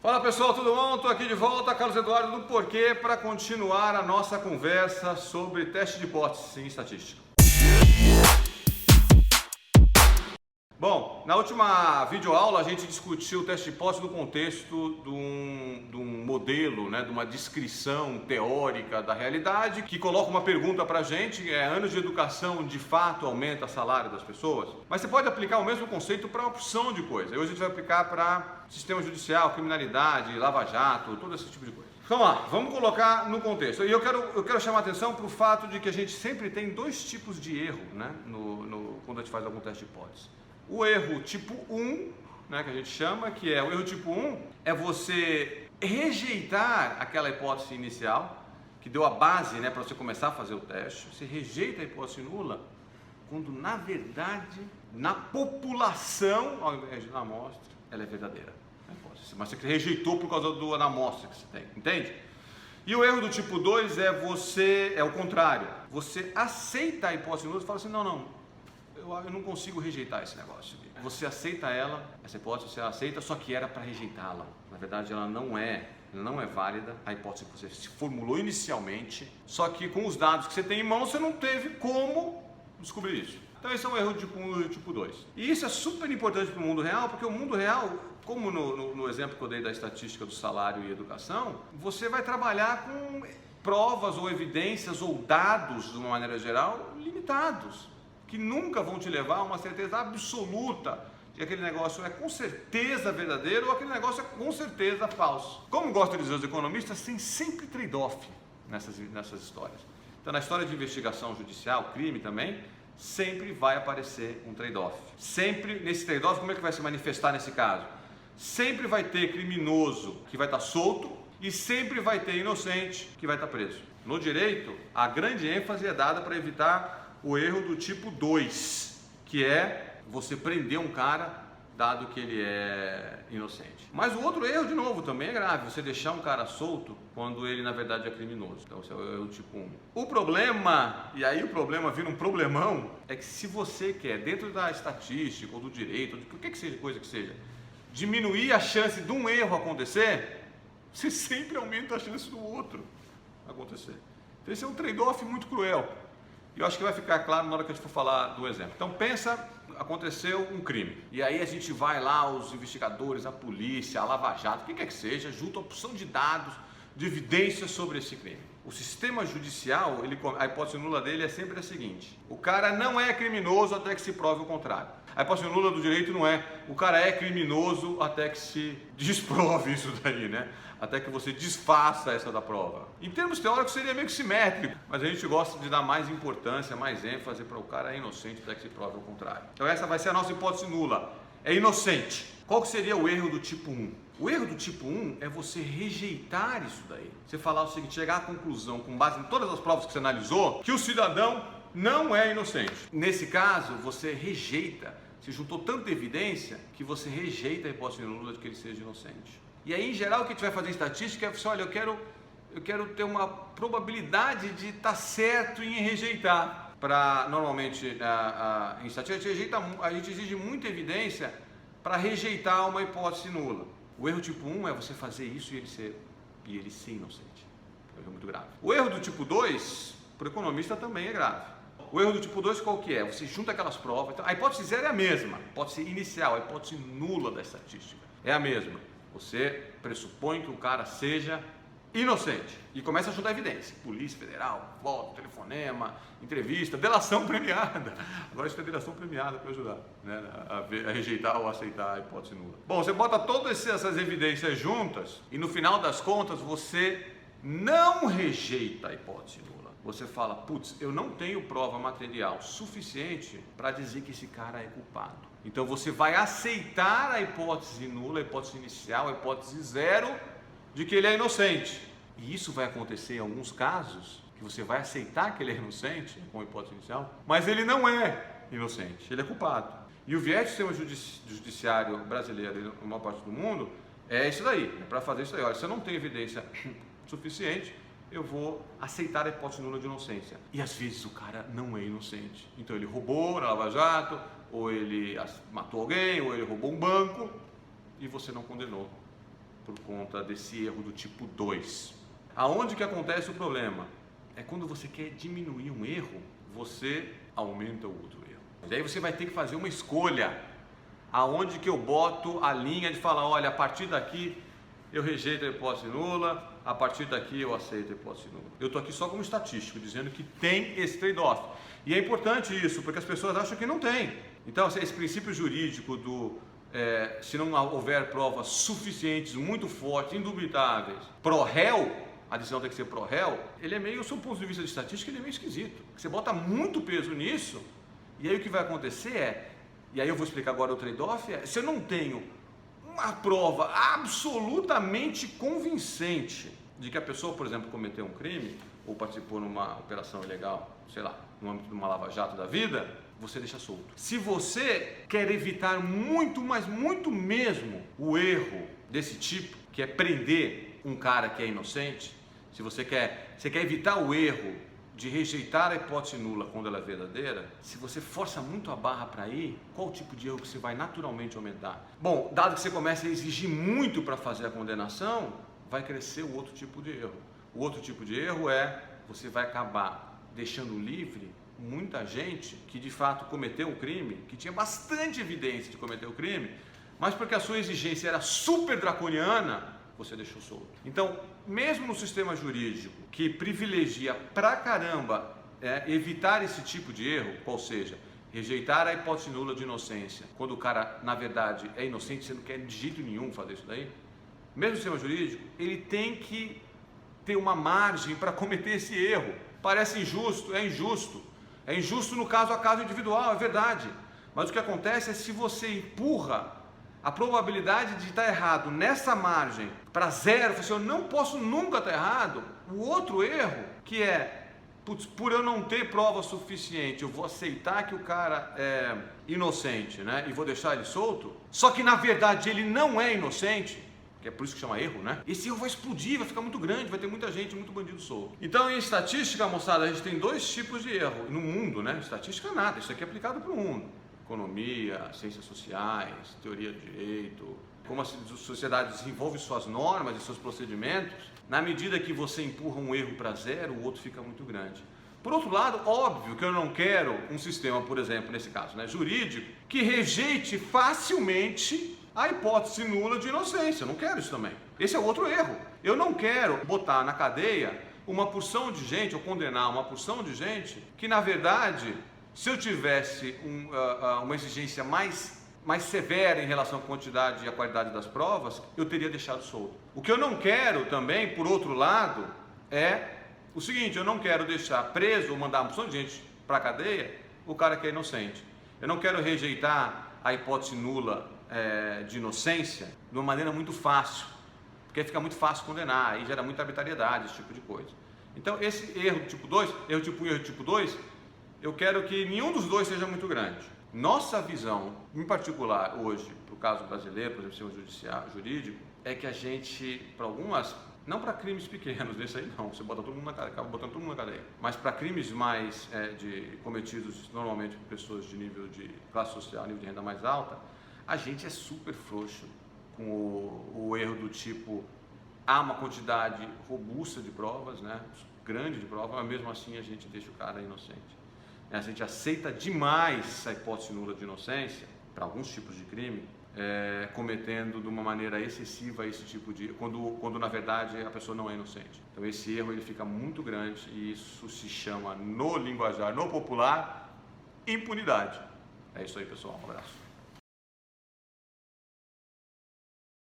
Fala pessoal, tudo bom? Estou aqui de volta, Carlos Eduardo do Porquê, para continuar a nossa conversa sobre teste de hipótese em estatística. Bom, na última videoaula a gente discutiu o teste de hipótese no contexto de um modelo, de uma descrição teórica da realidade que coloca uma pergunta para a gente, anos de educação de fato aumenta o salário das pessoas? Mas você pode aplicar o mesmo conceito para uma opção de coisa. Hoje a gente vai aplicar para sistema judicial, criminalidade, lava-jato, todo esse tipo de coisa. Então vamos colocar no contexto. E eu quero chamar a atenção para o fato de que a gente sempre tem dois tipos de erro, quando a gente faz algum teste de hipótese. O erro tipo 1, que a gente chama, que é o erro tipo 1, é você rejeitar aquela hipótese inicial, que deu a base para você começar a fazer o teste. Você rejeita a hipótese nula, quando na verdade, na população, ao invés de na amostra, ela é verdadeira. Mas você rejeitou por causa da amostra que você tem, entende? E o erro do tipo 2 é o contrário. Você aceita a hipótese nula e fala assim, não, eu não consigo rejeitar esse negócio. Você aceita essa hipótese você aceita, só que era para rejeitá-la. Na verdade, ela não é válida, a hipótese que você se formulou inicialmente, só que com os dados que você tem em mão, você não teve como descobrir isso. Então esse é um erro tipo 1 e tipo 2. E isso é super importante para o mundo real, porque o mundo real, como no exemplo que eu dei da estatística do salário e educação, você vai trabalhar com provas ou evidências ou dados, de uma maneira geral, limitados, que nunca vão te levar a uma certeza absoluta de que aquele negócio é com certeza verdadeiro ou aquele negócio é com certeza falso. Como gostam de dizer os economistas, tem sempre trade-off nessas histórias. Então, na história de investigação judicial, crime também, sempre vai aparecer um trade-off. Sempre nesse trade-off, como é que vai se manifestar nesse caso? Sempre vai ter criminoso que vai estar solto e sempre vai ter inocente que vai estar preso. No direito, a grande ênfase é dada para evitar o erro do tipo 2, que é você prender um cara dado que ele é inocente. Mas o outro erro, de novo, também é grave, você deixar um cara solto quando ele na verdade é criminoso. Então esse é o erro tipo 1. O problema, e aí o problema vira um problemão, é que se você quer, dentro da estatística ou do direito, ou de qualquer que seja, coisa que seja, diminuir a chance de um erro acontecer, você sempre aumenta a chance do outro acontecer. Então esse é um trade-off muito cruel. E eu acho que vai ficar claro na hora que a gente for falar do exemplo. Então pensa, aconteceu um crime. E aí a gente vai lá, os investigadores, a polícia, a Lava Jato, o que quer que seja, junto a opção de dados, de evidências sobre esse crime. O sistema judicial, a hipótese nula dele é sempre a seguinte: o cara não é criminoso até que se prove o contrário. A hipótese nula do direito não é o cara é criminoso até que se desprove isso daí, até que você desfaça essa da prova. Em termos teóricos seria meio que simétrico, mas a gente gosta de dar mais importância, mais ênfase para o cara é inocente até que se prove o contrário. Então essa vai ser a nossa hipótese nula, é inocente. Qual que seria o erro do tipo 1? O erro do tipo 1 é você rejeitar isso daí. Você falar o seguinte, chegar à conclusão, com base em todas as provas que você analisou, que o cidadão não é inocente. Nesse caso, você rejeita, se juntou tanta evidência que você rejeita a hipótese nula de que ele seja inocente. E aí, em geral, o que a gente vai fazer em estatística é assim, olha, eu quero ter uma probabilidade de estar certo em rejeitar. Normalmente, em estatística, a gente exige muita evidência para rejeitar uma hipótese nula. O erro tipo 1 é você fazer isso e ele ser inocente. É um erro muito grave. O erro do tipo 2, para o economista, também é grave. O erro do tipo 2 qual que é? Você junta aquelas provas. Então, a hipótese zero é a mesma. A hipótese inicial, a hipótese nula da estatística é a mesma. Você pressupõe que o cara seja inocente e começa a juntar evidência. Polícia Federal, voto, telefonema, entrevista, delação premiada. Agora isso é delação premiada para ajudar a rejeitar ou aceitar a hipótese nula. Bom, você bota todas essas evidências juntas e no final das contas você não rejeita a hipótese nula. Você fala, putz, eu não tenho prova material suficiente para dizer que esse cara é culpado. Então você vai aceitar a hipótese nula, a hipótese inicial, a hipótese zero de que ele é inocente. E isso vai acontecer em alguns casos, que você vai aceitar que ele é inocente, com a hipótese inicial, mas ele não é inocente, ele é culpado. E o viés do sistema judiciário brasileiro e na maior parte do mundo é isso daí, é para fazer isso aí. Olha, se eu não tenho evidência suficiente, eu vou aceitar a hipótese nula de inocência. E às vezes o cara não é inocente. Então ele roubou na Lava Jato, ou ele matou alguém, ou ele roubou um banco, e você não condenou. por conta desse erro do tipo 2. Aonde que acontece o problema? É quando você quer diminuir um erro, você aumenta o outro erro. E aí você vai ter que fazer uma escolha. Aonde que eu boto a linha de falar, olha, a partir daqui eu rejeito a hipótese nula, a partir daqui eu aceito a hipótese nula. Eu estou aqui só como estatístico, dizendo que tem esse trade-off. E é importante isso, porque as pessoas acham que não tem. Então, esse princípio jurídico do se não houver provas suficientes, muito fortes, indubitáveis, pro réu, a decisão tem que ser pro réu, ele é meio, sob o ponto de vista de estatística, ele é meio esquisito. Você bota muito peso nisso, e aí o que vai acontecer e aí eu vou explicar agora o trade-off, se eu não tenho uma prova absolutamente convincente de que a pessoa, por exemplo, cometeu um crime, ou participou numa operação ilegal, sei lá, no âmbito de uma lava-jato da vida, você deixa solto. Se você quer evitar muito, mas muito mesmo, o erro desse tipo, que é prender um cara que é inocente, se você quer evitar o erro de rejeitar a hipótese nula quando ela é verdadeira, se você força muito a barra para ir, qual o tipo de erro que você vai naturalmente aumentar? Bom, dado que você começa a exigir muito para fazer a condenação, vai crescer o outro tipo de erro. O outro tipo de erro você vai acabar deixando livre muita gente que de fato cometeu um crime, que tinha bastante evidência de cometer o crime, mas porque a sua exigência era super draconiana, você deixou solto. Então, mesmo no sistema jurídico que privilegia pra caramba evitar esse tipo de erro, ou seja, rejeitar a hipótese nula de inocência, quando o cara, na verdade, é inocente, você não quer de jeito nenhum fazer isso daí, mesmo no sistema jurídico, ele tem que ter uma margem para cometer esse erro. Parece injusto, é injusto. É injusto no caso a caso individual, é verdade. Mas o que acontece é se você empurra a probabilidade de estar errado nessa margem para zero, você eu não posso nunca estar errado, o outro erro, que por eu não ter prova suficiente, eu vou aceitar que o cara é inocente, né? E vou deixar ele solto, só que na verdade ele não é inocente, que é por isso que chama erro, né? Esse erro vai explodir, vai ficar muito grande, vai ter muita gente, muito bandido solto. Então, em estatística, moçada, a gente tem dois tipos de erro. No mundo, né? Estatística nada, isso aqui é aplicado para o mundo. Economia, ciências sociais, teoria do direito, como a sociedade desenvolve suas normas e seus procedimentos, na medida que você empurra um erro para zero, o outro fica muito grande. Por outro lado, óbvio que eu não quero um sistema, por exemplo, nesse caso, né, jurídico, que rejeite facilmente a hipótese nula de inocência. Eu não quero isso também. Esse é outro erro. Eu não quero botar na cadeia uma porção de gente, ou condenar uma porção de gente, que na verdade, se eu tivesse uma exigência mais severa em relação à quantidade e à qualidade das provas, eu teria deixado solto. O que eu não quero também, por outro lado, é o seguinte: eu não quero deixar preso ou mandar uma porção de gente para a cadeia o cara que é inocente. Eu não quero rejeitar a hipótese nula de inocência de uma maneira muito fácil, porque aí fica muito fácil condenar, aí gera muita arbitrariedade, esse tipo de coisa. Então, esse erro tipo 2, erro tipo 1 e erro tipo 2, eu quero que nenhum dos dois seja muito grande. Nossa visão, em particular hoje, para o caso brasileiro, por exemplo, sistema jurídico, é que a gente, para algumas, não para crimes pequenos, desse aí não, você bota todo mundo na cadeia, acaba botando todo mundo na cadeia, mas para crimes mais cometidos normalmente por pessoas de nível de classe social, nível de renda mais alta, a gente é super frouxo com o erro do tipo, há uma quantidade robusta de provas, né, grande de provas, mas mesmo assim a gente deixa o cara inocente. A gente aceita demais a hipótese nula de inocência para alguns tipos de crime, cometendo de uma maneira excessiva esse tipo de... Quando na verdade a pessoa não é inocente. Então esse erro ele fica muito grande e isso se chama, no linguajar, no popular, impunidade. É isso aí, pessoal. Um abraço.